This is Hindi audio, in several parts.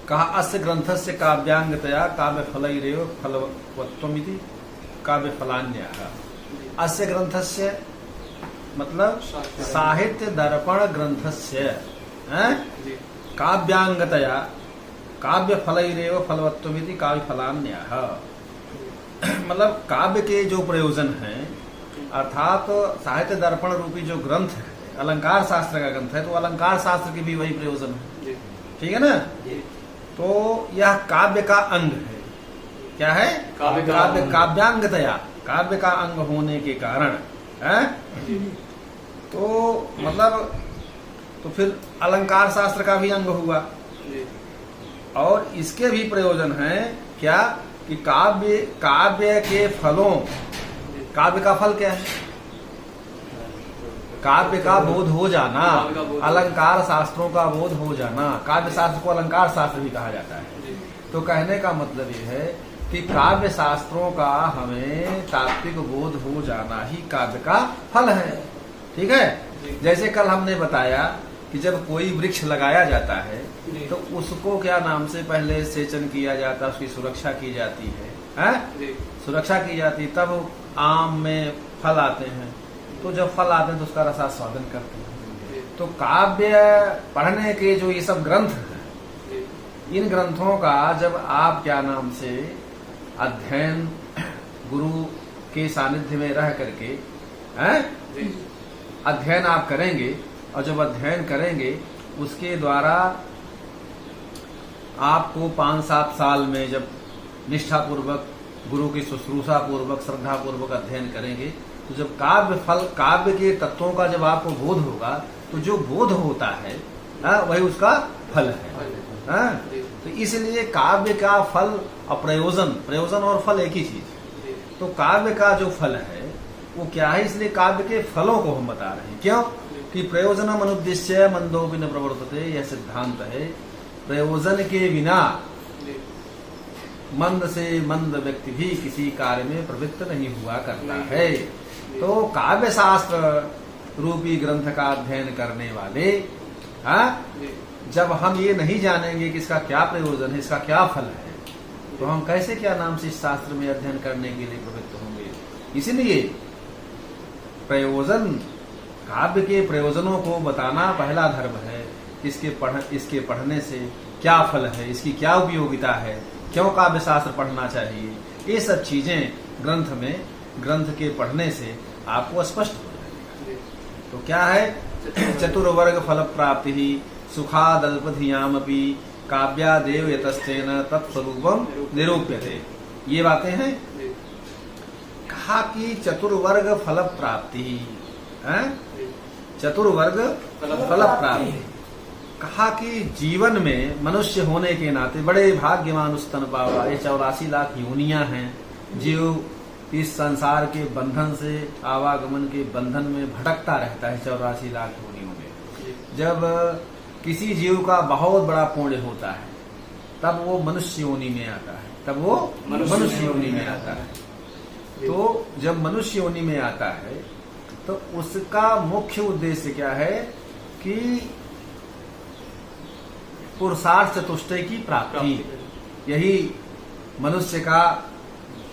कहा अस्य ग्रंथस्य काव्यांगतया काव्य फलैरेव फलवत्वमिति काव्य फलान्यः। अस्य ग्रंथस्य मतलब साहित्य दर्पण ग्रंथस्य काव्यांगतया काव्य फलैरेव फलवत्वमिति काव्य फलान्यः। मतलब काव्य के जो प्रयोजन हैं, अर्थात साहित्य दर्पण रूपी जो ग्रंथ है, अलंकार शास्त्र का ग्रंथ है, तो अलंकार शास्त्र के भी वही प्रयोजन है। ठीक है ना? तो यह काव्य का अंग है। क्या है? काव्य काव्यांगतया, काव्य का अंग होने के कारण है? तो मतलब तो फिर अलंकार शास्त्र का भी अंग हुआ। और इसके भी प्रयोजन है क्या कि काव्य के फलों, काव्य का फल क्या है? काव्य का बोध हो जाना, अलंकार शास्त्रों का बोध हो जाना। काव्य शास्त्र को अलंकार शास्त्र भी कहा जाता है। तो कहने का मतलब ये है कि काव्य शास्त्रों का हमें तात्विक बोध हो जाना ही काव्य का फल है। ठीक है? जैसे कल हमने बताया कि जब कोई वृक्ष लगाया जाता है तो उसको क्या नाम से पहले सेचन किया जाता है, उसकी सुरक्षा की जाती है? सुरक्षा की जाती, तब आम में फल आते हैं। तो जब फल आते हैं तो उसका रसास्वादन करते हैं। तो काव्य पढ़ने के जो ये सब ग्रंथ हैं, इन ग्रंथों का जब आप क्या नाम से अध्ययन गुरु के सानिध्य में रह करके अध्ययन आप करेंगे, और जब अध्ययन करेंगे उसके द्वारा आपको 5-7 साल में जब निष्ठा पूर्वक गुरु की शुश्रूषा पूर्वक श्रद्धा पूर्वक अध्ययन करेंगे, तो जब काव्य के तत्वों का जब आपको बोध होगा, तो जो बोध होता है वही उसका फल है। तो इसलिए काव्य का फल और प्रयोजन और फल एक ही चीज। तो काव्य का जो फल है वो क्या है? इसलिए काव्य के फलों को हम बता रहे हैं। क्यों? कि प्रयोजनम अनुद्देश्य मंदोपि न प्रवर्तते, यह सिद्धांत है। प्रयोजन के बिना मंद से मंद व्यक्ति भी किसी कार्य में प्रवृत्त नहीं हुआ करता है। तो काव्य शास्त्र रूपी ग्रंथ का अध्ययन करने वाले जब हम ये नहीं जानेंगे कि इसका क्या प्रयोजन है, इसका क्या फल है, तो हम कैसे क्या नाम से इस शास्त्र में अध्ययन करने के लिए प्रवृत्त होंगे। इसलिए प्रयोजन, काव्य के प्रयोजनों को बताना पहला धर्म है। इसके पढ़ने से क्या फल है, इसकी क्या उपयोगिता है, क्यों काव्य शास्त्र पढ़ना चाहिए, ये सब चीजें ग्रंथ के पढ़ने से आपको स्पष्ट हो जाएगा। तो क्या है? चतुर्वर्ग फल प्राप्ति ही सुखादल्पधियामपि काव्यादेव यतस्तेन तत्स्वरूपम निरूप्यते। ये बातें हैं। कहा कि चतुर्वर्ग फल प्राप्ति, चतुर्वर्ग फल प्राप्ति। कहा कि जीवन में मनुष्य होने के नाते बड़े भाग्यवान स्तन पावा। ये 84 लाख योनियां हैं। जीव इस संसार के बंधन से, आवागमन के बंधन में भटकता रहता है 84 लाख योनियों में। जब किसी जीव का बहुत बड़ा पुण्य होता है तब वो मनुष्य योनि में आता है, तब वो मनुष्य योनि में आता है। तो जब मनुष्य योनि में आता है तो उसका मुख्य उद्देश्य क्या है कि पुरुषार्थ चतुष्टय की प्राप्ति। यही मनुष्य का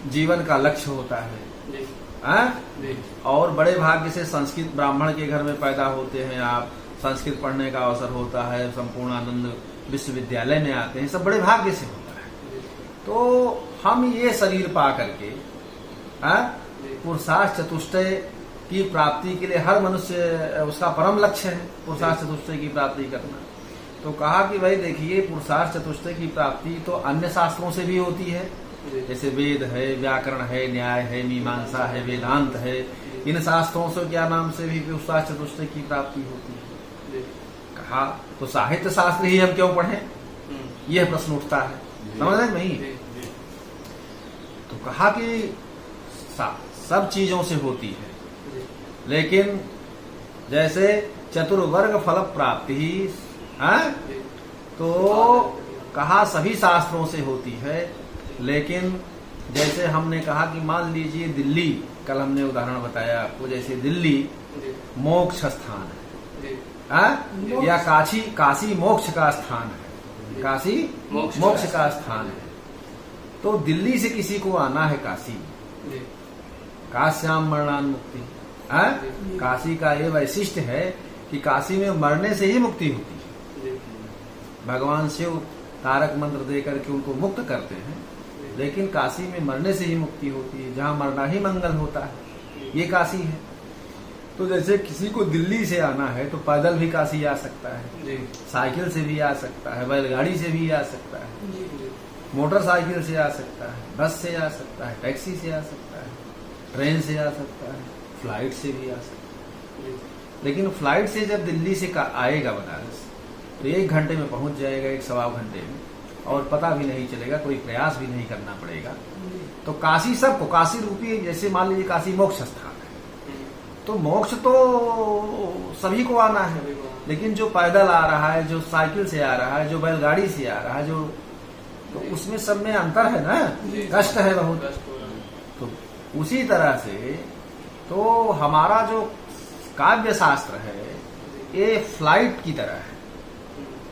जीवन का लक्ष्य होता है। और बड़े भाग्य से संस्कृत ब्राह्मण के घर में पैदा होते हैं आप, संस्कृत पढ़ने का अवसर होता है, संपूर्णानंद विश्वविद्यालय में आते हैं, सब बड़े भाग्य से होता है। तो हम ये शरीर पा करके पुरुषार्थ चतुष्टय की प्राप्ति के लिए, हर मनुष्य उसका परम लक्ष्य है पुरुषार्थ चतुष्टय की प्राप्ति करना। तो कहा कि भाई देखिए, पुरुषार्थ चतुष्टय की प्राप्ति तो अन्य शास्त्रों से भी होती है, जैसे वेद है, व्याकरण है, न्याय है, मीमांसा है, वेदांत है। इन शास्त्रों से क्या नाम से भी पुरुषार्थ चतुष्टय की प्राप्ति होती है। कहा तो साहित्य शास्त्र ही हम क्यों पढ़ें? यह प्रश्न उठता है, समझ रहे नहीं? तो कहा कि सब चीजों से होती है, लेकिन जैसे चतुर्वर्ग फल प्राप्ति ही तो कहा सभी शास्त्रों से होती है। लेकिन जैसे हमने कहा कि मान लीजिए दिल्ली, कल हमने उदाहरण बताया आपको, जैसे दिल्ली मोक्ष स्थान है, या काशी मोक्ष का स्थान काशी मोक्ष का स्थान है। तो दिल्ली से किसी को आना है काशी, काश्याम मरणान मुक्ति, काशी का ये वैशिष्ट है कि काशी में मरने से ही मुक्ति होती है। भगवान शिव तारक मंत्र देकर के उनको मुक्त करते हैं, लेकिन काशी में मरने से ही मुक्ति होती है, जहाँ मरना ही मंगल होता है, ये काशी है। तो जैसे किसी को दिल्ली से आना है तो पैदल भी काशी आ सकता है, साइकिल से भी आ सकता है, बैलगाड़ी से भी आ सकता है, मोटरसाइकिल से आ सकता है, बस से आ सकता है, टैक्सी से आ सकता है, ट्रेन से आ सकता है, फ्लाइट से भी आ सकता है। लेकिन फ्लाइट से जब दिल्ली से आएगा बनारस तो 1 घंटे में पहुंच जाएगा, 1-1.25 घंटे में, और पता भी नहीं चलेगा, कोई प्रयास भी नहीं करना पड़ेगा। तो काशी सबको, काशी रूपी, जैसे मान लीजिए काशी मोक्ष स्थान है, तो मोक्ष तो सभी को आना है, लेकिन जो पैदल आ रहा है, जो साइकिल से आ रहा है, जो बैलगाड़ी से आ रहा है, जो, तो उसमें सब में अंतर है ना, कष्ट है बहुत। तो उसी तरह से तो हमारा जो काव्य शास्त्र है ये फ्लाइट की तरह है।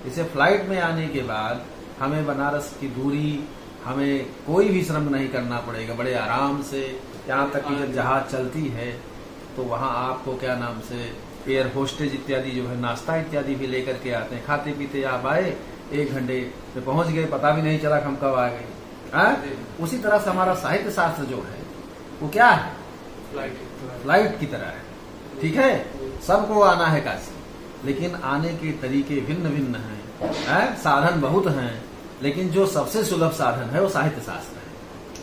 इसे फ्लाइट में आने के बाद हमें बनारस की दूरी, हमें कोई भी श्रम नहीं करना पड़ेगा, बड़े आराम से, यहाँ तक कि जब जहाज चलती है तो वहाँ आपको क्या नाम से एयर होस्टेज इत्यादि जो है नाश्ता इत्यादि भी लेकर के आते हैं, खाते पीते आप आए, 1 घंटे में पहुंच गए, पता भी नहीं चला हम कब आ गए। उसी तरह से हमारा साहित्य शास्त्र जो है वो क्या है, फ्लाइट की तरह है। ठीक है, सबको आना है काशी, लेकिन आने के तरीके भिन्न भिन्न हैं, साधन बहुत हैं, लेकिन जो सबसे सुलभ साधन है वो साहित्य शास्त्र है।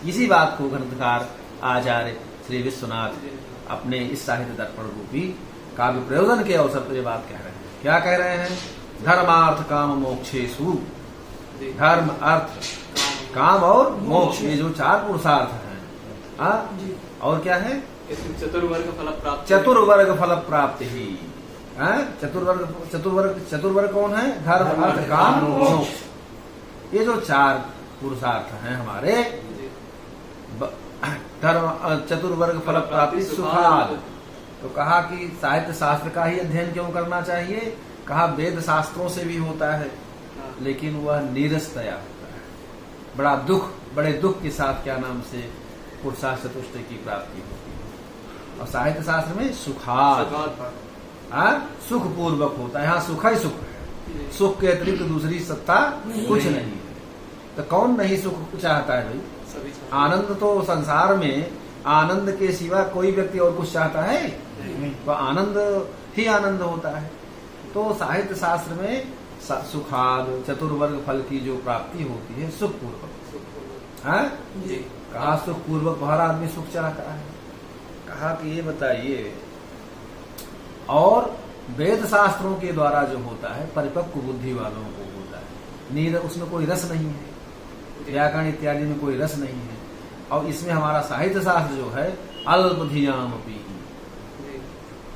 इसी बात को ग्रंथकार आचार्य श्री विश्वनाथ अपने इस साहित्य दर्पण रूपी काव्य प्रयोजन के अवसर पर ये बात कह रहे हैं। क्या कह रहे हैं? धर्मार्थ काम मोक्षेषु, धर्म अर्थ काम और मोक्ष, ये जो 4 पुरुषार्थ हैं। और क्या है? चतुर्वर्ग फल प्राप्ति, चतुर्वर्ग फल प्राप्ति ही। चतुर्वर्ग कौन है? धर्म अर्थ काम मोक्ष। ये जो 4 पुरुषार्थ हैं हमारे, धर्म चतुर्वर्ग फल प्राप्ति सुखाद। तो कहा कि साहित्य शास्त्र का ही अध्ययन क्यों करना चाहिए? कहा वेद शास्त्रों से भी होता है, लेकिन वह नीरसतया होता है, बड़ा दुख, बड़े दुख के साथ क्या नाम से पुरुषार्थ चतुष्टय की प्राप्ति होती है। और साहित्य शास्त्र में सुखाद, सुख पूर्वक होता है। यहाँ सुख ही सुख है, सुख के अतिरिक्त दूसरी सत्ता कुछ नहीं है। तो कौन नहीं सुख चाहता है भाई? आनंद तो संसार में आनंद के सिवा कोई व्यक्ति और कुछ चाहता है? तो आनंद ही आनंद होता है। तो साहित्य शास्त्र में सुखाद चतुर्वर्ग फल की जो प्राप्ति होती है सुख पूर्वक। कहा सुख पूर्वक हर आदमी सुख चाहता है। कहा कि ये बताइए, और वेद शास्त्रों के द्वारा जो होता है परिपक्व बुद्धि वालों को होता है, उसमें कोई रस नहीं है, व्याकरण इत्यादि में कोई रस नहीं है। और इसमें हमारा साहित्य शास्त्र जो है अल्पधियामपि,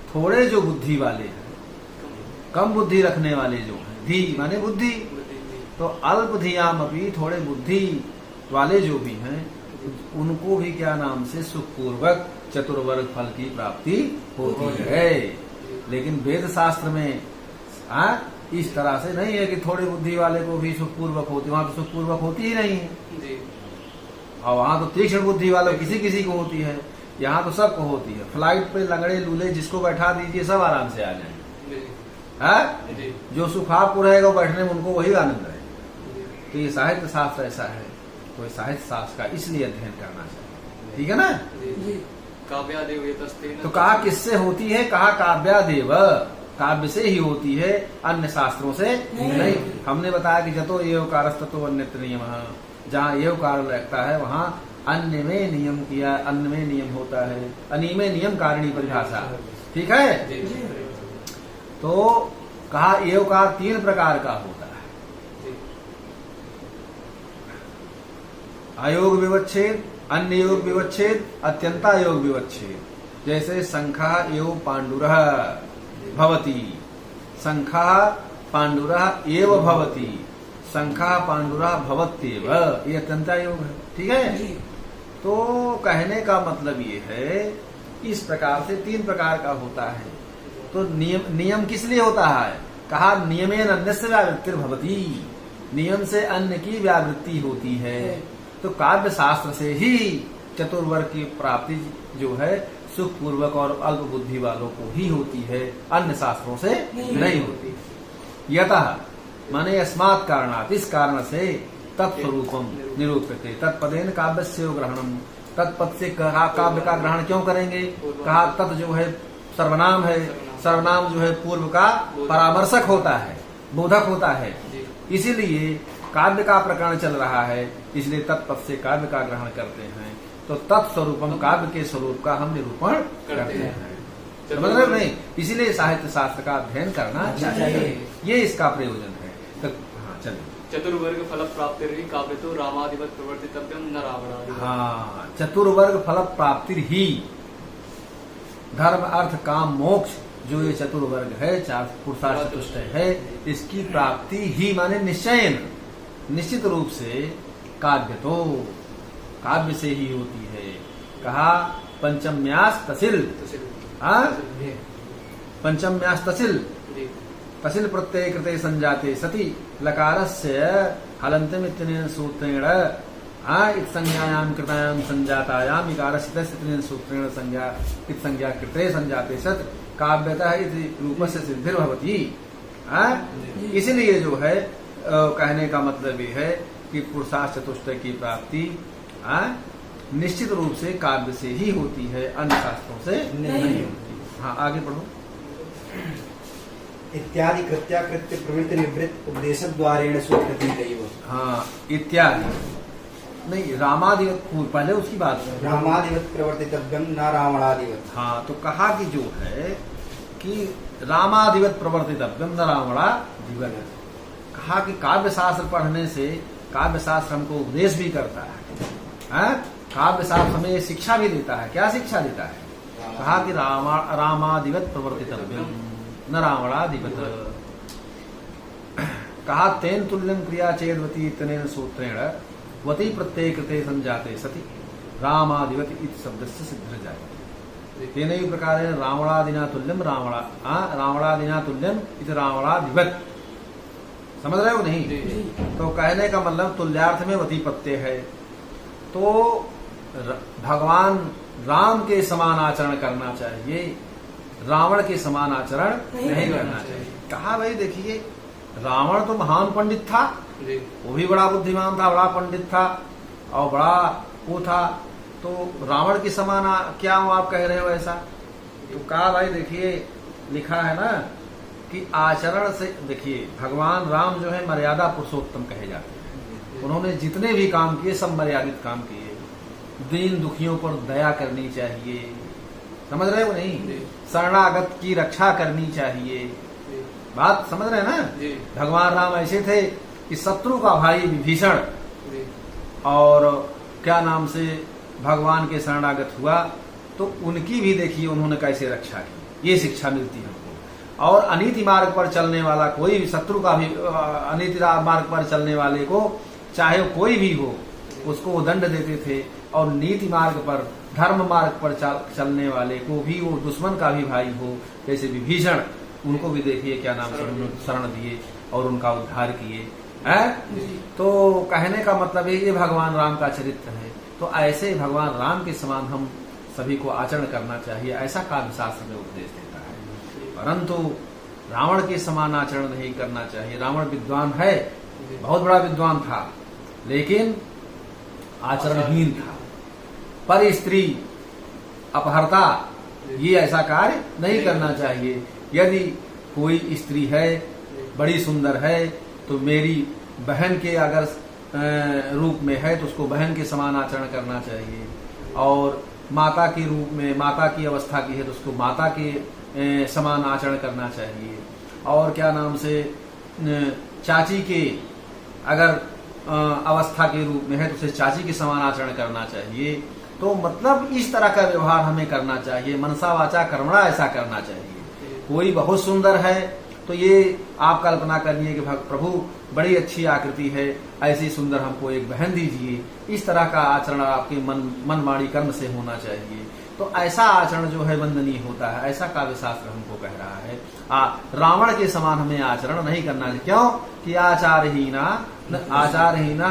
थोड़े जो बुद्धि वाले हैं, कम बुद्धि रखने वाले जो हैं, धी माने बुद्धि, तो अल्पधियामपि थोड़े बुद्धि वाले जो भी हैं उनको भी क्या नाम से सुखपूर्वक चतुर्वर्ग फल की प्राप्ति होती है। लेकिन वेद शास्त्र में इस तरह से नहीं है कि थोड़े बुद्धि वाले को भी सुखपूर्वक होती, वहां तो सुखपूर्वक होती ही नहीं है। और वहां तो तीक्ष्ण बुद्धि वाले किसी किसी को होती है, यहाँ तो सबको होती है। फ्लाइट पे लंगड़े लूले जिसको बैठा दीजिए सब आराम से आ जाएंगे। जो सुख आपको रहेगा बैठने में उनको वही आनंद रहेगा। तो ये साहित्य शास्त्र ऐसा है, तो साहित्य शास्त्र का इसलिए अध्ययन करना चाहिए। ठीक है ना? काव्यादेव। तो कहा किससे होती है? कहा काव्यादेव, काव्य से ही होती है, अन्य शास्त्रों से नहीं। हमने बताया कि जतो एवकारस्ततो अन्यत्र नियमः, जहाँ एवकार लगता है वहाँ अन्य में नियम किया, अन्य में नियम होता है, अनिमे नियम कारिणी परिभाषा। ठीक है? तो कहा एवकार 3 प्रकार का होता है, अयोग विवच्छेद, अन्य योग विवच्छेद, अत्यंता योग विवच्छेद। जैसे शंखः एव पांडुरः भवति, शंखः पांडुरः एव भवति, शंखः पांडुरः भवत्येव, ये अत्यंता योग है। ठीक है? तो कहने का मतलब ये है इस प्रकार से 3 प्रकार का होता है। तो नियम किस लिए होता है? कहा नियमेन अन्यस्य व्यावृत्तिर्भवति, नियम से अन्न की व्यावृत्ति होती है, तो काव्य शास्त्र से ही चतुर्वर्ग की प्राप्ति जो है सुख पूर्वक और अल्प बुद्धि वालों को ही होती है, अन्य शास्त्रों से नहीं होती। यतः माने अस्मात् कारणात्, इस कारण से तत्स्वरूपम निरूप्यते तत्पदेन काव्यस्य ग्रहणम, तत्पद से कहा काव्य का ग्रहण क्यों करेंगे? कहा तत् जो है सर्वनाम है, सर्वनाम जो है पूर्व का परामर्शक होता है, बोधक होता है, इसीलिए काव्य का प्रकरण चल रहा है, इसलिए तत्पद से काव्य का ग्रहण करते हैं। तो तत्स्वरूपम काव्य के स्वरूप का हम निरूपण करते हैं। समझ रहे हो नहीं? इसीलिए साहित्य शास्त्र का अध्ययन करना चाहिए, ये इसका प्रयोजन है। तो हाँ चलिए, चतुर्वर्ग फल प्राप्ति रही काव्य तो रामादिवत प्रवर्तितव्यम न रावणादिवत। हाँ, चतुर्वर्ग फल प्राप्ति ही, धर्म अर्थ काम मोक्ष जो ये चतुर्वर्ग है, चार पुरुषार्थ चतुष्टय है, इसकी प्राप्ति ही माने निश्चयन, निश्चित रूप से काव्य तो काव्य से ही होती है। कहा पंचम्यास तसिल, पंचम्यास तसिल, तसिल प्रत्यय कृते संजाते सति लकारस्य हलन्त्यम इत्यनेन सूत्रेण इत संज्ञायाम कृतायाम संजातायाम इकारस्य तस्य इत्यनेन सूत्रेण संज्ञा इत संज्ञा कृते संजाते सत् काव्यतः इति रूपस्य सिद्धिर्भवति। इसलिए जो है कहने का मतलब ये है कि पुरुषार्थ चतुष्टय की प्राप्ति निश्चित रूप से काव्य से ही होती है, अन्य शास्त्रों से नहीं होती। हाँ आगे पढ़ो। इत्यादि कृत्याकृत्य प्रवृत्ति निवृत्त उपदेश द्वारेण स्वीकृति। हाँ इत्यादि नहीं, रामादिवत पहले उसकी बात है, रामादिवत प्रवर्तितव्यम न रावणादिवत। हाँ तो कहा कि जो है कि रामादिवत प्रवर्तितव्यम न रावणादिवत, कहा कि काव्य शास्त्र पढ़ने से काव्य शास्त्र हमको उपदेश भी करता है, काव्य शास्त्र हमें शिक्षा भी देता है। क्या शिक्षा देता है? कहा कि रामादिवत प्रवर्तितव्यम न रावणादिवत। कहा तेन तुल्यम क्रिया चेदवती इतनेन सूत्रेण वती प्रत्यय कृते संजाते सति रामादिवत इति शब्दस्य सिद्ध जायते। तेन प्रकार रावणादिना तुल्यम रावणादिना तुल्यम इति रावणादिवत। समझ रहे हो नहीं? तो कहने का मतलब तुल्यार्थ में वती प्रत्यय है, तो भगवान राम के समान आचरण करना चाहिए, रावण के समान आचरण नहीं करना चाहिए। कहा भाई देखिए, रावण तो महान पंडित था, वो भी बड़ा बुद्धिमान था, बड़ा पंडित था और बड़ा वो था, तो रावण के समान क्या हो आप कह रहे हो ऐसा? तो कहा भाई देखिए, लिखा है ना कि आचरण से, देखिए भगवान राम जो है मर्यादा पुरुषोत्तम कहे जाते हैं। उन्होंने जितने भी काम किए सब मर्यादित काम किए। दीन दुखियों पर दया करनी चाहिए, समझ रहे हो नहीं? शरणागत की रक्षा करनी चाहिए, बात समझ रहे हैं ना? भगवान राम ऐसे थे कि शत्रु का भाई विभीषण और क्या नाम से भगवान के शरणागत हुआ, तो उनकी भी देखिए उन्होंने कैसे रक्षा की, ये शिक्षा मिलती है हमको। और अनीति मार्ग पर चलने वाला कोई भी, शत्रु का भी अनीति मार्ग पर चलने वाले को चाहे कोई भी हो उसको वो दंड देते थे, और नीति मार्ग पर, धर्म मार्ग पर चलने वाले को भी, वो दुश्मन का भी भाई हो जैसे विभीषण, उनको भी देखिए क्या नाम से शरण दिए और उनका उद्धार किए। तो कहने का मतलब है ये भगवान राम का चरित्र है। तो ऐसे भगवान राम के समान हम सभी को आचरण करना चाहिए, ऐसा काव्य शास्त्र में उपदेश देता है। परंतु रावण के समान आचरण नहीं करना चाहिए। रावण विद्वान है, बहुत बड़ा विद्वान था, लेकिन आचरणहीन था। पर स्त्री अपहरता, ये ऐसा कार्य नहीं करना चाहिए। यदि कोई स्त्री है, बड़ी सुंदर है, तो मेरी बहन के अगर रूप में है तो उसको बहन के समान आचरण करना चाहिए, और माता के रूप में, माता की अवस्था की है तो उसको माता के समान आचरण करना चाहिए, और क्या नाम से चाची के अगर अवस्था के रूप में है तो उसे चाची के समान आचरण करना चाहिए। तो मतलब इस तरह का व्यवहार हमें करना चाहिए, मनसा वाचा कर्मणा ऐसा करना चाहिए। कोई बहुत सुंदर है तो ये आप कल्पना करिए कि प्रभु बड़ी अच्छी आकृति है, ऐसी सुंदर हमको एक बहन दीजिए, इस तरह का आचरण आपके मन वाणी कर्म से होना चाहिए। तो ऐसा आचरण जो है वंदनीय होता है, ऐसा काव्य शास्त्र हमको कह रहा है। रावण के समान हमें आचरण नहीं करना चाहिए। क्यों कि आचारहीना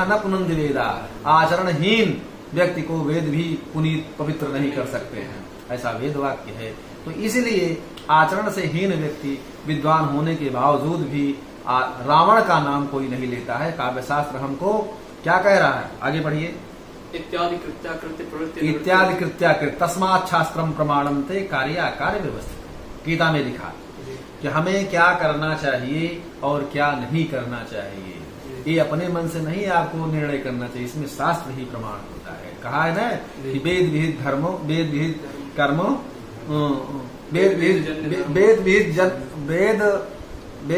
न पुनंद वेदा, आचरणहीन व्यक्ति को वेद भी पुनीत पवित्र नहीं कर सकते हैं, ऐसा वेद वाक्य है। तो इसलिए आचरण से हीन व्यक्ति विद्वान होने के बावजूद भी रावण का नाम कोई नहीं लेता है। काव्य शास्त्र हमको क्या कह रहा है, आगे बढ़िए। इत्यादि कृत्याकृत्य प्रवृत्ति इत्यादि कृत्याकृत तस्मात् शास्त्रम प्रमाणन्ते कार्याकार्य व्यवस्थित। गीता में लिखा कि हमें क्या करना चाहिए और क्या नहीं करना चाहिए, ये अपने मन से नहीं आपको निर्णय करना चाहिए, इसमें शास्त्र ही प्रमाण होता है। कहा है ना कि वेद विहित धर्मो, वेद विहित कर्मो, वेद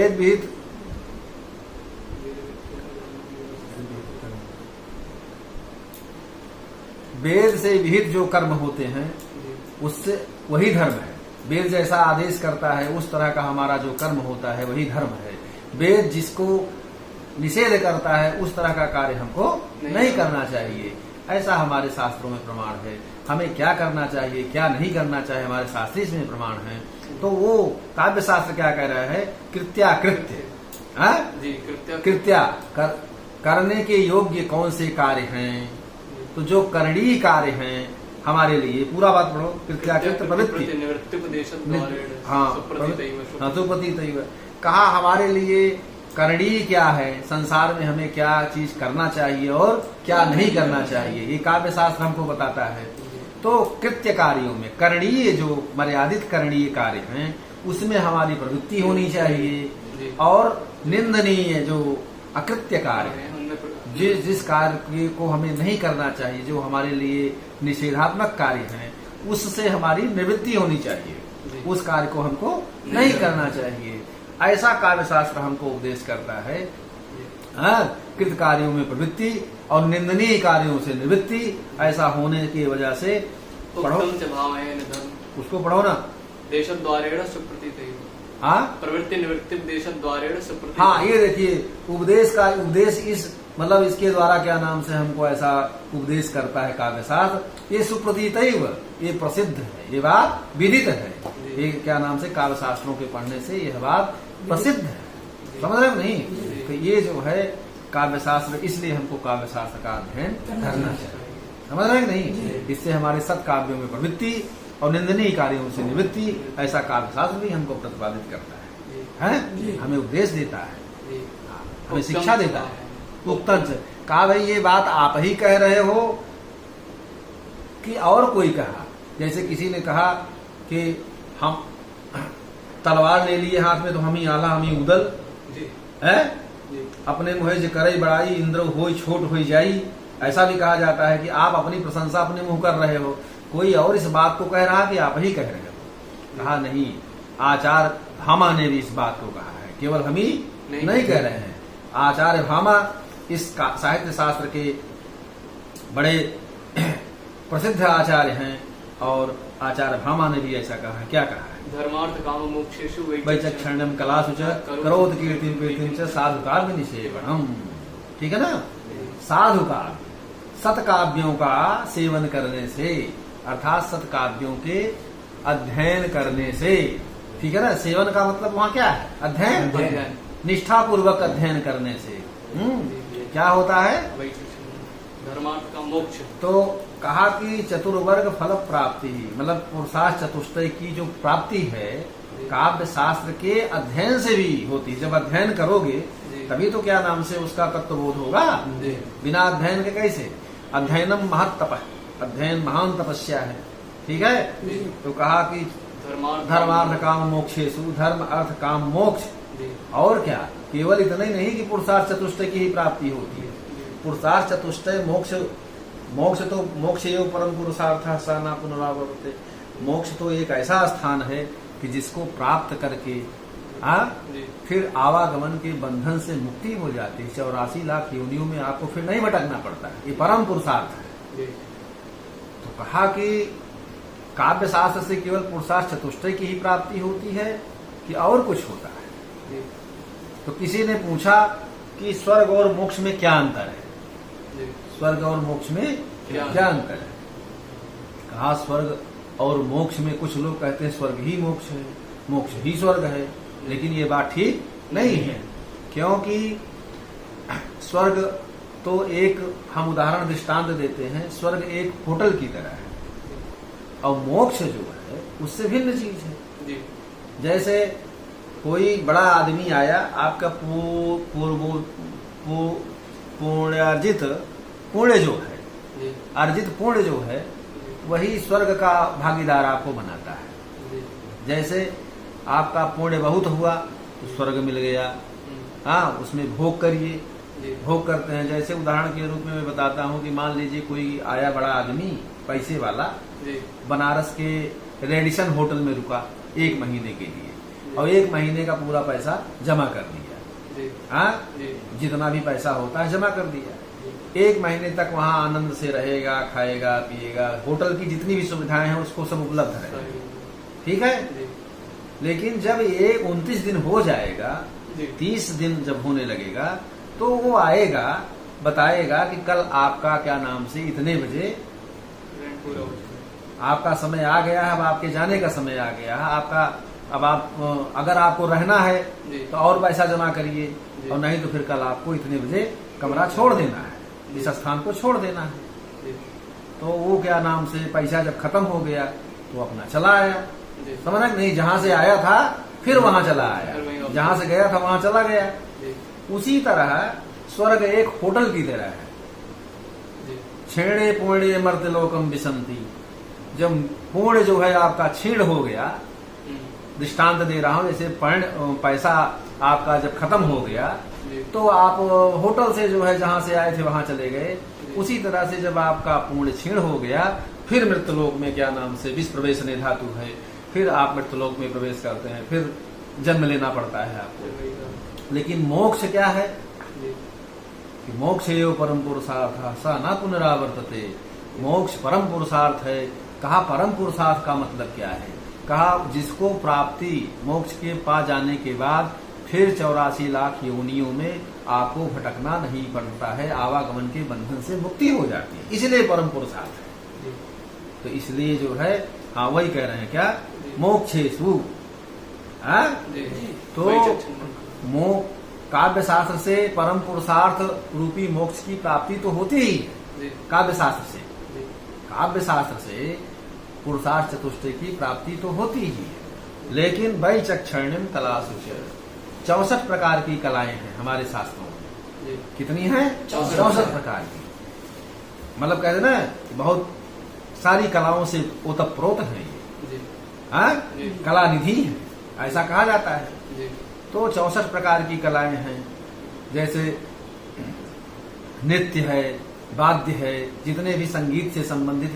विहित वेद से विहित जो कर्म होते हैं उससे वही धर्म है। वेद जैसा आदेश करता है उस तरह का हमारा जो कर्म होता है वही धर्म है। वेद जिसको निषेध करता है उस तरह का कार्य हमको नहीं करना चाहिए, ऐसा हमारे शास्त्रों में प्रमाण है। हमें क्या करना चाहिए क्या नहीं करना चाहिए हमारे शास्त्र इसमें प्रमाण है। तो वो काव्य शास्त्र क्या कह रहा है, कृत्याकृत्य, कृत्या करने के योग्य कौन से कार्य हैं, तो जो करणीय कार्य हैं हमारे लिए, पूरा बात पढ़ो। कृत्याकृत प्रवृत्ति, हाँ सुप्रतीतैव, कहा हमारे लिए करणीय क्या है, संसार में हमें क्या चीज करना चाहिए और क्या नहीं करना चाहिए, ये काव्य शास्त्र हमको बताता है। तो कृत्य कार्यों में करणीय जो मर्यादित करणीय कार्य हैं उसमें हमारी प्रवृत्ति होनी चाहिए, और निंदनीय जो अकृत्य कार्य है, जिस कार्य को हमें नहीं करना चाहिए, जो हमारे लिए निषेधात्मक कार्य हैं, उससे हमारी निवृत्ति होनी चाहिए, उस कार्य को हमको नहीं करना चाहिए। ऐसा काव्य शास्त्र हमको उपदेश करता है। कृत कार्यों में प्रवृत्ति और निंदनीय कार्यों से निवृत्ति, ऐसा होने की वजह से पढ़ो, उसको पढ़ो ना। देशद्वारेण सुप्रतीतैव, हाँ प्रवृत्ति निवृत्ति देशद्वारेण सुप्रतीतैव। हाँ ये देखिए उपदेश का उपदेश इस मतलब इसके द्वारा क्या नाम से हमको ऐसा उपदेश करता है काव्य शास्त्र, ये सुप्रतीतैव, ये प्रसिद्ध है, ये बात विदित है, ये क्या नाम से काव्य शास्त्रों के पढ़ने से यह बात प्रसिद्ध है। समझ रहे नहीं, तो ये जो है काव्य शास्त्र, इसलिए हमको काव्य शास्त्र का अध्ययन करना चाहिए। समझ रहे नहीं, इससे हमारे सत्काव्यों में प्रवृत्ति और निंदनीय कार्यों से निवृत्ति, ऐसा काव्य शास्त्र भी हमको प्रतिपादित करता है, हमें उपदेश देता है, हमें शिक्षा देता है। उक्तंच कहा भाई ये बात आप ही कह रहे हो कि और कोई कहा, जैसे किसी ने कहा कि हम तलवार ले लिए हाथ में तो हम ही आला हम ही उदल है, अपने मुहे जे करे बड़ाई इंद्र होई छोट हो जाई, ऐसा भी कहा जाता है कि आप अपनी प्रशंसा अपने मुंह कर रहे हो, कोई और इस बात को कह रहा कि आप ही कह रहे हो। कहा नहीं, आचार्य भामा ने भी इस बात को कहा है, केवल हम ही नहीं कह रहे हैं। आचार्य भामा इस साहित्य शास्त्र के बड़े प्रसिद्ध आचार्य हैं, और आचार्य भामा ने भी ऐसा कहा है। क्या कहा है, धर्मार्थ काम मोक्षेषु वैचक्षण्यम कलासु च करोति कीर्तिं कीर्तिं च साधुकाव्य निषेवणम। ठीक है ना, साधुकाव्य सतकाव्यों का सेवन करने से, अर्थात सतकाव्यों के अध्ययन करने से। ठीक है ना, सेवन का मतलब वहाँ क्या है, अध्ययन, निष्ठापूर्वक अध्ययन करने से क्या होता है, धर्मार्थ का मोक्ष। तो कहा कि चतुर्वर्ग फल प्राप्ति, मतलब पुरुषार्थ चतुष्टय की जो प्राप्ति है काव्य शास्त्र के अध्ययन से भी होती है। जब अध्ययन करोगे तभी तो क्या नाम से उसका तत्वबोध होगा, बिना अध्ययन के कैसे। अध्ययनम महत तप, अध्ययन महान तपस्या है। ठीक है, तो कहा कि धर्मार्थ काम मोक्षेषु, धर्म अर्थ काम मोक्ष, और क्या, केवल इतना ही नहीं कि पुरुषार्थ चतुष्टय की ही प्राप्ति होती है। पुरुषार्थ चतुष्टय मोक्ष, मोक्ष तो मोक्ष योग परम पुरुषार्थ सा न पुनरावर्ते, मोक्ष तो एक ऐसा स्थान है कि जिसको प्राप्त करके फिर आवागमन के बंधन से मुक्ति हो जाती है। 84 लाख योनियों में आपको फिर नहीं भटकना पड़ता है, ये परम पुरुषार्थ है। तो कहा कि काव्य शास्त्र से केवल पुरुषार्थ चतुष्टय की ही प्राप्ति होती है कि और कुछ होता है। तो किसी ने पूछा कि स्वर्ग और मोक्ष में क्या अंतर है, स्वर्ग और मोक्ष में क्या अंतर है। कहा स्वर्ग और मोक्ष में कुछ लोग कहते हैं स्वर्ग ही मोक्ष है, मोक्ष ही स्वर्ग है, लेकिन ये बात ठीक नहीं है, क्योंकि स्वर्ग तो एक हम उदाहरण दृष्टांत देते हैं, स्वर्ग एक होटल की तरह है और मोक्ष जो है उससे भिन्न चीज है। जी जैसे कोई बड़ा आदमी आया, आपका पुण्यार्जित पुण्य जो है, जी अर्जित पुण्य जो है वही स्वर्ग का भागीदार आपको बनाता है। जी जैसे आपका पुण्य बहुत हुआ तो स्वर्ग मिल गया, हाँ उसमें भोग करिए, जी भोग करते हैं। जैसे उदाहरण के रूप में मैं बताता हूँ कि मान लीजिए कोई आया बड़ा आदमी पैसे वाला, जी बनारस के रेडिसन होटल में रुका 1 महीने के लिए और 1 महीने का पूरा पैसा जमा कर दिया, जी हाँ जी जितना भी पैसा होता है जमा कर दिया। 1 महीने तक वहाँ आनंद से रहेगा, खाएगा पिएगा, होटल की जितनी भी सुविधाएं हैं उसको सब उपलब्ध रहेगा, ठीक है। जी लेकिन जब ये 29 दिन हो जाएगा, जी 30 दिन जब होने लगेगा तो वो आएगा, बताएगा कि कल आपका क्या नाम से इतने बजे रेंट पूरा हो चुका आपका समय आ गया है, अब आपके जाने का समय आ गया है आपका। अब आप अगर आपको रहना है जी तो और पैसा जमा करिए, जी। और नहीं तो फिर कल आपको इतने बजे कमरा छोड़ देना है, इस स्थान को छोड़ देना है। जी तो वो क्या नाम से पैसा जब खत्म हो गया तो अपना चला आया, जी समझ नहीं, जहां से आया था फिर वहां चला फिर वहीं आया, वापस। जहां से गया था वहां चला गया। जी उसी तरह स्वर्ग एक होटल की तरह है। जी छेड़े पुण्य मर्त्यलोकम विसंति, जब पुण्य जो है आपका छीण हो गया, दृष्टांत दे रहा हूं, जैसे पैसा आपका जब खत्म हो गया जी तो आप होटल से जो है जहां से आए थे वहां चले गए। उसी तरह से जब आपका पुण्य क्षीण हो गया फिर मृत्युलोक में क्या नाम से विष प्रवेश ने धातु है, फिर आप मृत्युलोक में प्रवेश करते हैं, फिर जन्म लेना पड़ता है आपको। लेकिन मोक्ष क्या है जी कि मोक्ष एव परम पुरुषार्थ सा न पुनरावर्तते। मोक्ष परम पुरुषार्थ है। कहा परम पुरुषार्थ का मतलब क्या है? कहा जिसको प्राप्ति मोक्ष के पा जाने के बाद फिर 84 लाख योनियों में आपको भटकना नहीं पड़ता है, आवागमन के बंधन से मुक्ति हो जाती है, इसलिए परम पुरुषार्थ है। जी तो इसलिए जो है, हाँ वही कह रहे हैं क्या, जी। मोक्षेषु, हाँ? जी तो वही चक्षु। काव्य शास्त्र से परम पुरुषार्थ रूपी मोक्ष की प्राप्ति तो होती ही है। जी काव्य शास्त्र से, जी काव्य शास्त्र से पुरुषार्थ चतुष्टय की प्राप्ति तो होती ही है। लेकिन वैचक्षणिम कलासु च 64 प्रकार की कलाएं हैं हमारे शास्त्रों में। जी कितनी हैं? 64 प्रकार की। मतलब कहते ना कि बहुत सारी कलाओं से ओतप्रोत है ये, जी हाँ? जी। कला निधि है, ऐसा कहा जाता है। जी तो 64 प्रकार की कलाएं हैं, जैसे नृत्य है, वाद्य है, जितने भी संगीत से संबंधित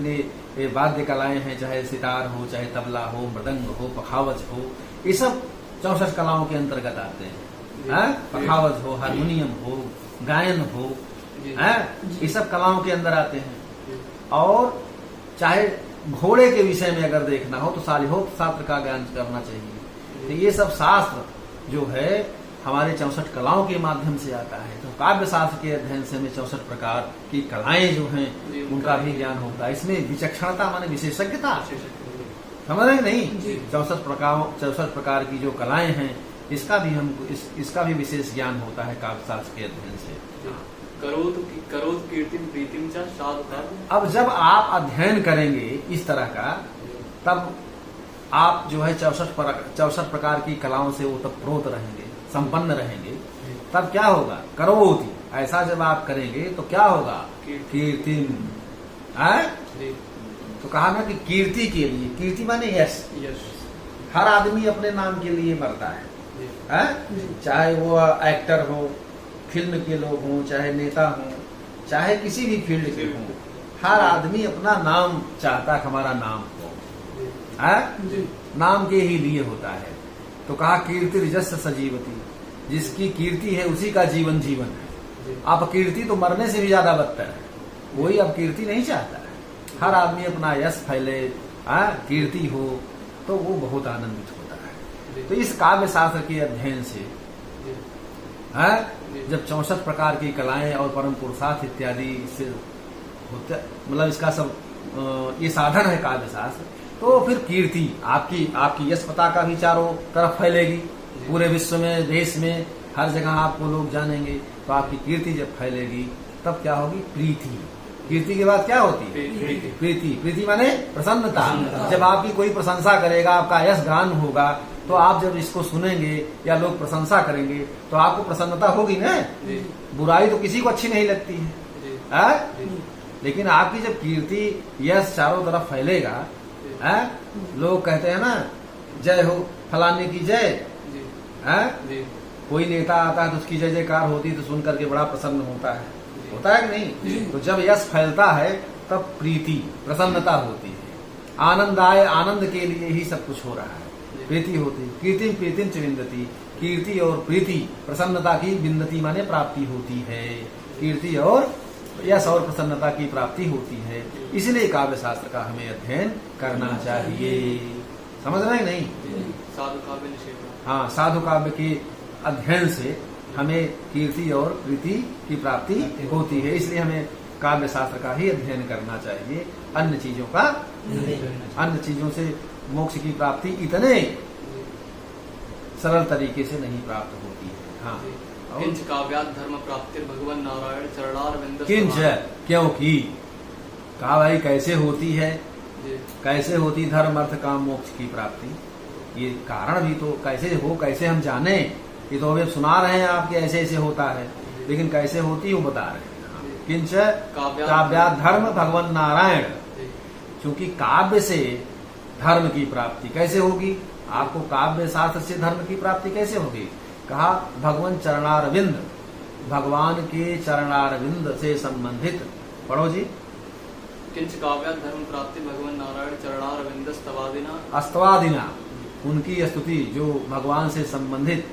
ये वाद्य कलाएं हैं, चाहे सितार हो, चाहे तबला हो, मृदंग हो, पखावज हो, ये सब 64 कलाओं के अंतर्गत आते हैं। हाँ? पखावज हो, हारमोनियम हो, गायन हो, जी हाँ? ये सब कलाओं के अंदर आते हैं। जी और चाहे घोड़े के विषय में अगर देखना हो तो सालिहोक्त शास्त्र का ज्ञान करना चाहिए। तो ये सब शास्त्र जो है हमारे 64 कलाओं के माध्यम से आता है। तो काव्य शास्त्र के अध्ययन से हमें 64 प्रकार की कलाएं जो हैं जी, उनका भी ज्ञान होता है। इसमें विचक्षणता माने विशेषज्ञता, जी समझ रहे हैं नहीं? 64 प्रकार की जो कलाएं हैं इसका भी हमको इसका भी विशेष ज्ञान होता है काव्य शास्त्र के अध्ययन से। करोत कीर्तिम प्रीतिम च साधु कार्य। अब जब आप अध्ययन करेंगे इस तरह का, तब आप जो है 64 प्रकार की कलाओं से ओतप्रोत रहेंगे, संपन्न रहेंगे। तब क्या होगा? करोति, ऐसा जब आप करेंगे तो क्या होगा? कीर्तिम, जी तो कहा ना कि कीर्ति के लिए, कीर्ति माने यश। यश। हर आदमी अपने नाम के लिए मरता है, जी चाहे वो एक्टर हो, फिल्म के लोग हों, चाहे नेता हों, चाहे किसी भी फील्ड के हों, हर आदमी अपना नाम चाहता है, हमारा नाम हो, जी नाम के ही लिए होता है। तो कहा कीर्ति रजस सजीवती, जिसकी कीर्ति है उसी का जीवन जीवन है। जी अब कीर्ति तो मरने से भी ज्यादा बदतर है, कोई अब कीर्ति नहीं चाहता है। हर आदमी अपना यश फैले, कीर्ति हो, तो वो बहुत आनंदित होता है। तो इस काव्य शास्त्र के अध्ययन से जी जब 64 प्रकार की कलाएं और परम पुरुषार्थ इत्यादि से होते, मतलब इसका सब ये साधन है काव्य शास्त्र, तो फिर कीर्ति आपकी यश पताका भी चारों तरफ फैलेगी, पूरे विश्व में, देश में, हर जगह आपको लोग जानेंगे, तो आपकी कीर्ति जब फैलेगी तब क्या होगी? प्रीति। कीर्ति के बाद क्या होती है? प्रीति। प्रीति माने प्रसन्नता। जब आपकी कोई प्रशंसा करेगा, आपका यश गान होगा, तो आप जब इसको सुनेंगे या लोग प्रशंसा करेंगे तो आपको प्रसन्नता होगी ना। बुराई तो किसी को अच्छी नहीं लगती है, लेकिन आपकी जब कीर्ति यश चारों तरफ फैलेगा, लोग कहते हैं ना, जय हो फलाने की जय। कोई नेता आता है तो उसकी जय जयकार होती है, तो सुन करके बड़ा प्रसन्न होता है कि नहीं? तो जब यश फैलता है तब प्रीति, प्रसन्नता होती है। आनंद आए, आनंद के लिए ही सब कुछ हो रहा है, प्रीति होती है। कीर्ति प्रीतिम च विन्दति, कीर्ति और प्रीति, प्रसन्नता की विन्दति माने प्राप्ति होती है। कीर्ति और यश और प्रसन्नता की प्राप्ति होती है। इसलिए काव्य शास्त्र का हमें अध्ययन करना चाहिए। समझ रहे हैं नहीं? साधु काव्य निषेध। हाँ, साधु काव्य के अध्ययन से हमें कीर्ति और प्रीति की प्राप्ति होती है। इसलिए हमें काव्य शास्त्र का ही अध्ययन करना चाहिए। अन्य चीजों से मोक्ष की प्राप्ति इतने सरल तरीके से नहीं प्राप्त होती है। हाँ, किंच काव्यात धर्म प्राप्ति भगवान नारायण चरणारविंद। किंच, क्योंकि कहा भाई कैसे होती है, कैसे होती धर्म अर्थ काम मोक्ष की प्राप्ति? ये कारण भी तो कैसे हम जाने? ये तो अभी सुना रहे हैं आपके ऐसे ऐसे होता है, लेकिन कैसे होती वो बता रहे हैं। किंच काव्यात धर्म भगवान नारायण, क्योंकि काव्य से धर्म की प्राप्ति कैसे होगी? आपको काव्य शास्त्र से धर्म की प्राप्ति कैसे होगी? कहा भगवान चरणारविंद, भगवान के चरणारविंद से संबंधित। पढ़ो जी। किंच काव्यात धर्म प्राप्ति भगवान नारायण चरणारविंद स्तवादिना, अस्तवादिना, उनकी स्तुति जो भगवान से संबंधित,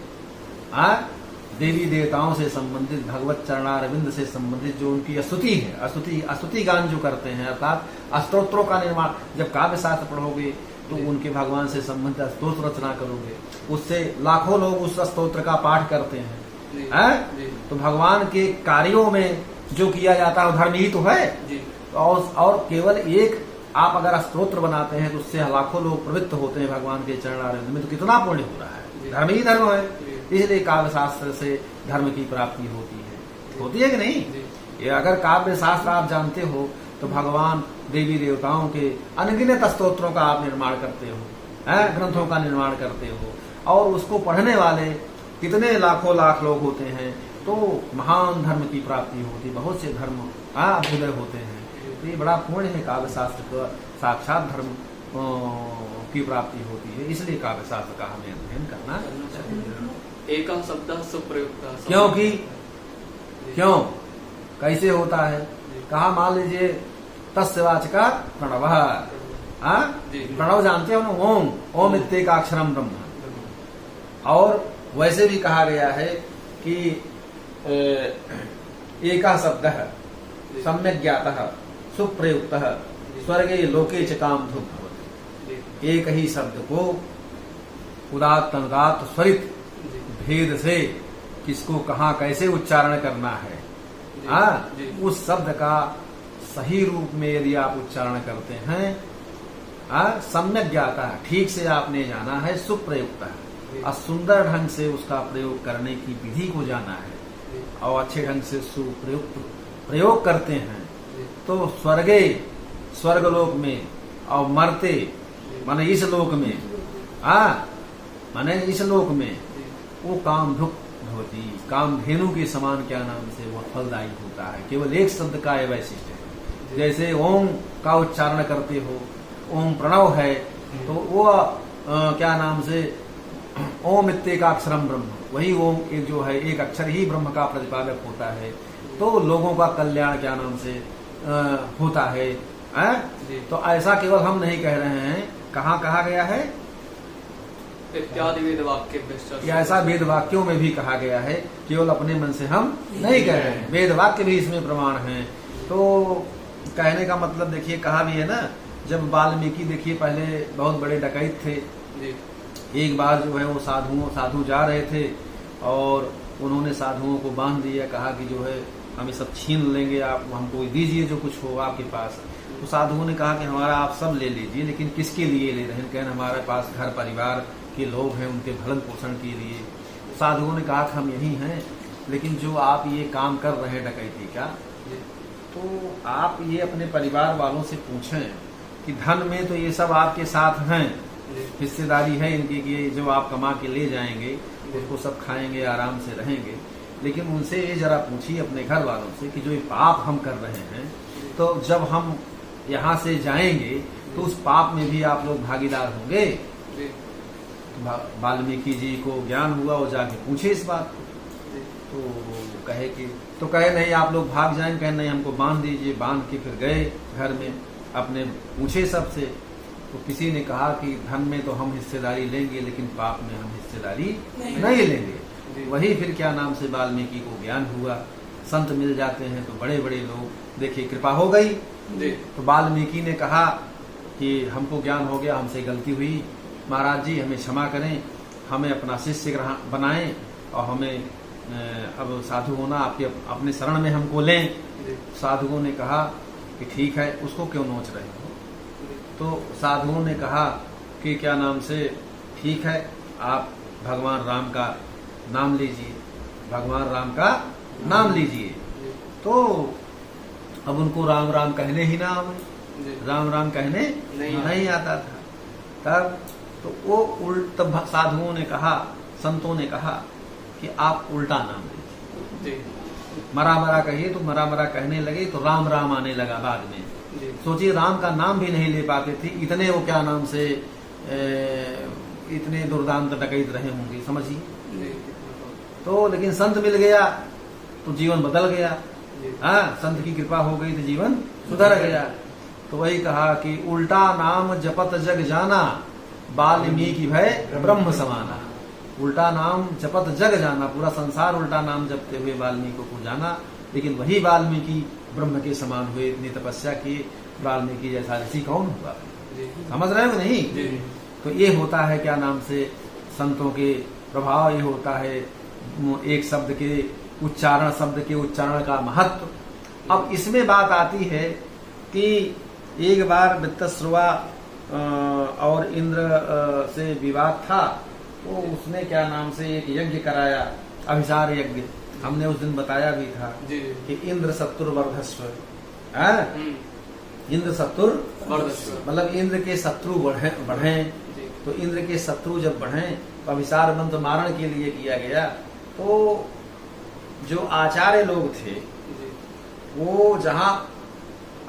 देवी देवताओं से संबंधित, भगवत चरणारविंद से संबंधित जो उनकी स्तुति है, स्तुति गान जो करते हैं, अर्थात स्तोत्रों का निर्माण। जब काव्य शास्त्र पढ़ोगे तो उनके भगवान से संबंधित स्तोत्र रचना करोगे, उससे लाखों लोग उस स्तोत्र का पाठ करते हैं। तो भगवान के कार्यों में जो किया जाता है वो धर्म ही तो है। और केवल एक आप अगर स्तोत्र बनाते हैं तो उससे लाखों लोग प्रवृत्त होते हैं भगवान के चरणारविंद में, तो कितना पुण्य हो रहा है। धर्म ही धर्म है। इसलिए काव्य शास्त्र से धर्म की प्राप्ति होती है कि नहीं? ये अगर काव्य शास्त्र आप जानते हो तो भगवान देवी देवताओं के अनगिनत स्तोत्रों का आप निर्माण करते हो, ग्रंथों का निर्माण करते हो, और उसको पढ़ने वाले कितने लाखों लाख लोग होते हैं, तो महान धर्म की प्राप्ति होती, बहुत से धर्म अभ्युदय होते हैं। तो ये बड़ा पुण्य है, काव्य शास्त्र का साक्षात धर्म की प्राप्ति होती है। इसलिए काव्य शास्त्र का हमें अध्ययन करना चाहिए। एक शब्द सुप्रयुक्त, क्योंकि क्यों कैसे होता है? कहा मान लीजिए तस्वाचका प्रणव, प्रणव जानते हो ना, ओम, ओम इत्येकाक्षरम ब्रह्म। और वैसे भी कहा गया है कि एका शब्द सम्यक ज्ञातः सुप्रयुक्तः स्वर्गे लोके च कामधुक् भवति। एक ही शब्द को उदात्त अनुदात्त स्वरित भेद से किसको कहाँ कैसे उच्चारण करना है, उस शब्द का सही रूप में यदि आप उच्चारण करते हैं, सम्यक ज्ञाता है, ठीक से आपने जाना है, सुप्रयुक्त है, और सुंदर ढंग से उसका प्रयोग करने की विधि को जाना है, और अच्छे ढंग से सुप्रयुक्त प्रयोग करते हैं, तो स्वर्गे स्वर्गलोक में और मरते माने इस लोक में, माने इस लोक में वो कामधुक् भवति, कामधेनु के समान क्या नाम से वो फलदायी होता है। केवल एक शब्द का यह वैशिष्ट है। जैसे ओम का उच्चारण करते हो, ओम प्रणव है, तो वो क्या नाम से ओम इत्येकाक्षरम ब्रह्म, वही ओम एक जो है एक अक्षर ही ब्रह्म का प्रतिपादक होता है, तो लोगों का कल्याण क्या नाम से होता है। तो ऐसा केवल हम नहीं कह रहे हैं, कहाँ कहा गया है? इत्यादि वेद वाक्य, ऐसा वेद वाक्यों में भी कहा गया है, केवल अपने मन से हम नहीं कह रहे हैं, वेद वाक्य भी इसमें प्रमाण हैं। तो कहने का मतलब देखिए, कहा भी है ना, जब वाल्मीकि देखिए पहले बहुत बड़े डकैत थे, एक बार जो है वो साधु जा रहे थे और उन्होंने साधुओं को बांध दिया, कहा कि जो है हम सब छीन लेंगे, आप हमको दीजिए जो कुछ होगा आपके पास। तो साधुओं ने कहा कि हमारा आप सब ले लीजिए, लेकिन किसके लिए ले रहे हैं? कहने हमारे पास घर परिवार के लोग हैं उनके भरण पोषण के लिए। साधुओं ने कहा कि हम यही हैं, लेकिन जो आप ये काम कर रहे हैं डकैती का, तो आप ये अपने परिवार वालों से पूछें कि धन में तो ये सब आपके साथ हैं, हिस्सेदारी है इनकी कि ये जो आप कमा के ले जाएंगे उसको सब खाएंगे, आराम से रहेंगे, लेकिन उनसे ये जरा पूछिए अपने घर वालों से कि जो ये पाप हम कर रहे हैं, तो जब हम यहाँ से जाएंगे तो उस पाप में भी आप लोग भागीदार होंगे। वाल्मीकि जी को ज्ञान हुआ, वो जाके पूछे इस बात को, तो कहे नहीं आप लोग भाग जाएंगे, कहे नहीं हमको बांध दीजिए। बांध के फिर गए घर में अपने, पूछे सबसे, तो किसी ने कहा कि धन में तो हम हिस्सेदारी लेंगे लेकिन पाप में हम हिस्सेदारी नहीं लेंगे। वही फिर क्या नाम से वाल्मीकि को ज्ञान हुआ। संत मिल जाते हैं तो बड़े बड़े लोग, देखिए कृपा हो गई। तो वाल्मीकि ने कहा कि हमको ज्ञान हो गया, हमसे गलती हुई, महाराज जी हमें क्षमा करें, हमें अपना शिष्य बनाएं और हमें अब साधु होना आपके अपने शरण में हमको लें। साधुओं ने कहा कि ठीक है, उसको क्यों नोच रहे हो? तो साधुओं ने कहा कि क्या नाम से, ठीक है आप भगवान राम का नाम लीजिए, भगवान राम का नाम लीजिए। तो अब उनको राम राम कहने ही ना आवे, राम राम कहने नहीं आता था। तब तो वो तब साधुओं ने कहा, संतों ने कहा कि आप उल्टा नाम लीजिए, मरा मरा कहिए। तो मरा मरा कहने लगे तो राम राम आने लगा बाद में। सोचिए राम का नाम भी नहीं ले पाते थे, इतने वो क्या नाम से इतने दुर्दांत डकैत रहे होंगे, समझिए। तो लेकिन संत मिल गया तो जीवन बदल गया। हाँ, संत की कृपा हो गई तो जीवन सुधर गया। तो वही कहा कि उल्टा नाम जपत जग जाना, वाल्मीकि भय ब्रह्म समाना। उल्टा नाम जपत जग जाना, पूरा संसार उल्टा नाम जपते हुए वाल्मीकि को जाना, लेकिन वही वाल्मीकि ब्रह्म के समान हुए। इतनी तपस्या की, वाल्मीकि जैसा ऋषि कौन हुआ? समझ रहे हो नहीं? तो ये होता है क्या नाम से संतों के प्रभाव, ये होता है एक शब्द के उच्चारण, शब्द के उच्चारण का महत्व। अब इसमें बात आती है कि एक बार वृत्रश्रवा और इंद्र से विवाद था, तो उसने क्या नाम से एक यज्ञ कराया, अभिसार यज्ञ। हमने उस दिन बताया भी था कि इंद्र शत्रु वर्धस्व, इंद्र शत्रु मतलब इंद्र के शत्रु बढ़े। तो इंद्र के शत्रु जब बढ़े तो अभिसार मंत्र मारण के लिए किया गया। तो जो आचार्य लोग थे वो जहाँ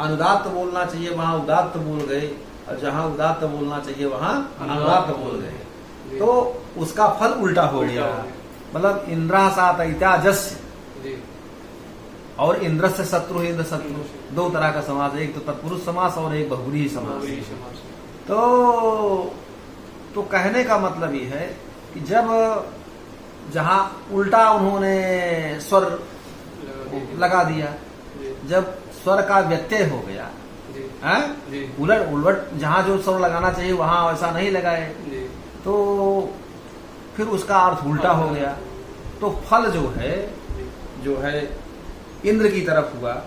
अनुदात्त बोलना चाहिए वहां उदात्त बोल गए, और जहाँ उदात्त बोलना चाहिए वहां अनुदात्त बोल गए। तो उसका फल उल्टा हो गया। मतलब इंद्रा सात इत्याजस्य और इंद्र से शत्रु, इंद्र शत्रु, दो तरह का समास, एक तो तत्पुरुष समास और एक बहुब्रीहि समास। तो कहने का मतलब ये है कि जब जहां उल्टा उन्होंने स्वर लगा दिया, जब स्वर का व्यत्यय हो गया, उलट उलट जहां जो स्वर लगाना चाहिए वहां वैसा नहीं लगाए, तो फिर उसका अर्थ उल्टा हो गया। तो फल जो है इंद्र की तरफ हुआ,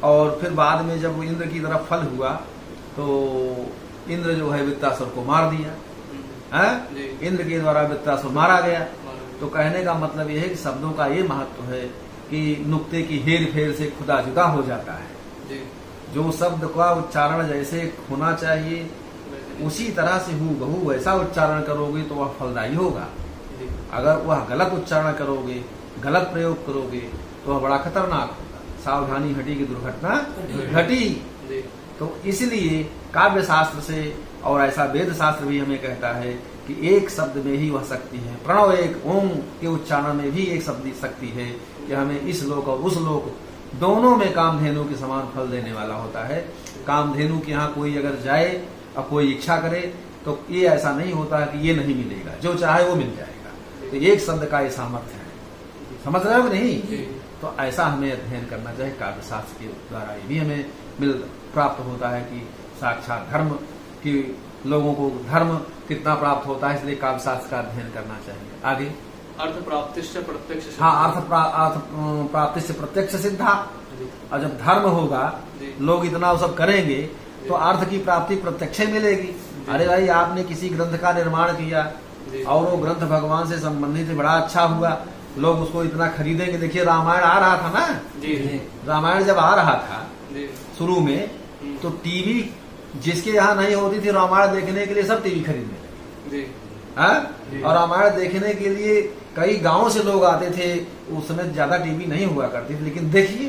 और फिर बाद में जब इंद्र की तरफ फल हुआ तो इंद्र जो है वृत्रासुर को मार दिया। इंद्र के द्वारा वृत्रासुर मारा गया। तो कहने का मतलब यह है कि शब्दों का ये महत्व है कि नुक्ते की हेर फेर से खुदा जुदा हो जाता है। जो शब्द का उच्चारण जैसे होना चाहिए उसी तरह से हूबहू वैसा उच्चारण करोगे तो वह फलदायी होगा। अगर वह गलत उच्चारण करोगे, गलत प्रयोग करोगे तो वह बड़ा खतरनाक होगा। सावधानी हटी की दुर्घटना घटी। तो इसलिए काव्य शास्त्र से, और ऐसा वेद शास्त्र भी हमें कहता है कि एक शब्द में ही वह शक्ति है। प्रणव एक ओम के उच्चारण में भी एक शब्द शक्ति है कि हमें इस लोक और उस लोक दोनों में कामधेनु के समान फल देने वाला होता है। कामधेनु के यहाँ कोई अगर जाए और कोई इच्छा करे तो ये ऐसा नहीं होता है कि ये नहीं मिलेगा, जो चाहे वो मिल जाएगा। तो एक शब्द का ये सामर्थ्य है। समझ रहे हो कि नहीं? तो ऐसा हमें अध्ययन करना चाहिए। काव्य शास्त्र के द्वारा ये भी हमें प्राप्त होता है कि साक्षात धर्म की लोगों को धर्म कितना प्राप्त होता है, इसलिए काव्य शास्त्र का अध्ययन करना चाहिए। आगे अर्थ प्राप्ति से प्रत्यक्ष, हाँ, अर्थ प्राप्ति से प्रत्यक्ष सिद्धा। और जब धर्म होगा, लोग इतना सब करेंगे तो अर्थ की प्राप्ति प्रत्यक्ष मिलेगी। अरे भाई, आपने किसी ग्रंथ का निर्माण किया, जी। और वो ग्रंथ भगवान से संबंधित है, बड़ा अच्छा हुआ, लोग उसको इतना खरीदेंगे। देखिए रामायण आ रहा था ना, जी जी रामायण जब आ रहा था जी शुरू में, तो टीवी जिसके यहाँ नहीं होती थी रामायण देखने के लिए सब टीवी खरीदने लगे। जी हाँ? जी। और रामायण देखने के लिए कई गांव से लोग आते थे। उस समय ज्यादा टीवी नहीं हुआ करती थी, लेकिन देखिए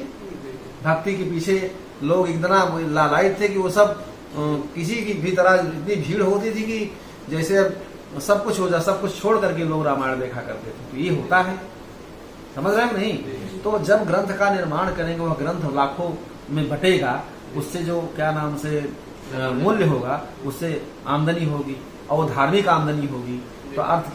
भक्ति के पीछे लोग इतना लालायित थे कि वो सब किसी की भी तरह इतनी भीड़ होती थी कि जैसे अब सब कुछ हो जाए, सब कुछ छोड़ करके लोग रामायण देखा करते थे। तो ये होता है, समझ रहे हैं नहीं? तो जब ग्रंथ का निर्माण करेंगे, वह ग्रंथ लाखों में बटेगा, उससे जो क्या नाम से मूल्य होगा, उससे आमदनी होगी और धार्मिक आमदनी होगी। तो अर्थ